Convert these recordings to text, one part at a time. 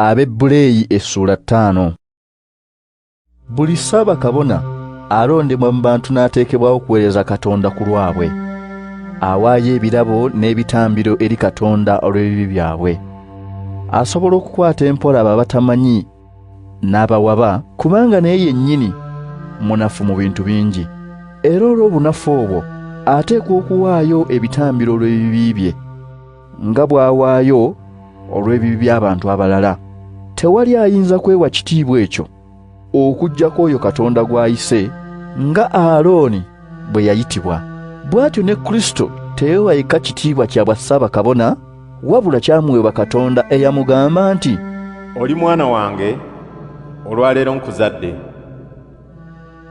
Abebbulaniya Essuula 5. Buli Ssaabakabona alondebwa mu bantu n'ateekebwawo okuweereza Katonda ku lwabwe. Awaayo ebirabo n'ebitambiro eri Katonda olw'ebibi byabwe. Asobola okukwata empola abo abatamanyi n'abawaba, kubanga naye yennyini munafu mu bintu bingi. Era olw'obunafu obwo ateekwa okuwaayo ebitambiro olw'ebibi bye, nga bw'awaayo olw'ebibi by'abantu abalala. Tewali ayinza kwewa kitiibwa ekyo okuggyako oyo Katonda gw'ayise, nga Alooni bwe yayitibwa. Bw'atyo ne Kristo teyeewayika kitiibwa kya bwassaabakabona, wabula kyamuweebwa Katonda eyamugamba nti, "Oli mwana wange, olwaleero nkuzadde."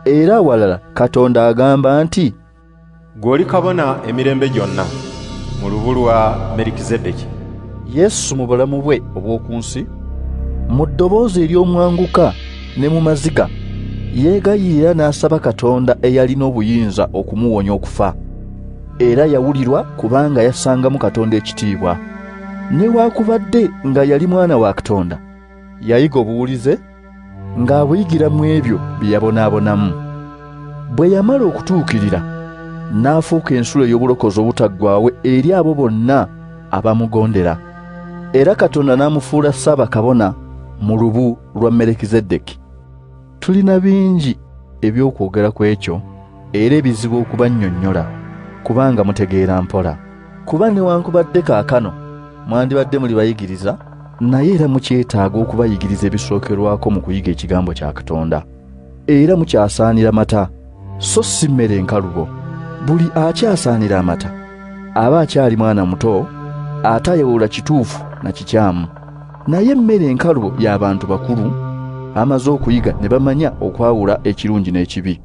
Era awalala Katonda agamba nti, "Gw'oli kabona emirembe gyonna mu lubu lwa Merikizedeki." Yesu mu bulamu bwe obw'oku nsi, mu ddoboozi ery'omwanguka ne mu maziga, yeegayirira n'asaba Katonda eyalina obuyinza okumuwonya okufa. Era yawulirwa kubanga yassangamu Katonda ekitiibwa. Newaakubadde nga yali mwana wa Katonda, yayiga obuwulize ng'abuyigira mu ebyo bye yabonaabonamu. Bwe yamala okutuukirira, n'afuuka ensulo ey'obulokozi obutaggwaawo eri abo bonna abamugondera. Era Katonda n'amufuula Ssaabakabona mu lubu lwa Merikizedeki. Tulina bingi eby'okwogera ku ekyo, era ebizibu okubannyonnyola, kubanga mutegeera mpola. Kuba newankubadde kaakano mwandibadde muli bayigiriza, naye era mukyetaaga okubayigiriza ebisookerwako mu kuyiga ekigambo kya Katonda. Era mukyasaanira mata, so si mmere enkalubo. Buli akyasaanira amata aba akyali mwana muto, atayawula kituufu na kikyamu. Naye emmere enkalubo y'abantu bakulu, amaze okuyiga ne bamanya okwawula ekirungi n'ekibi.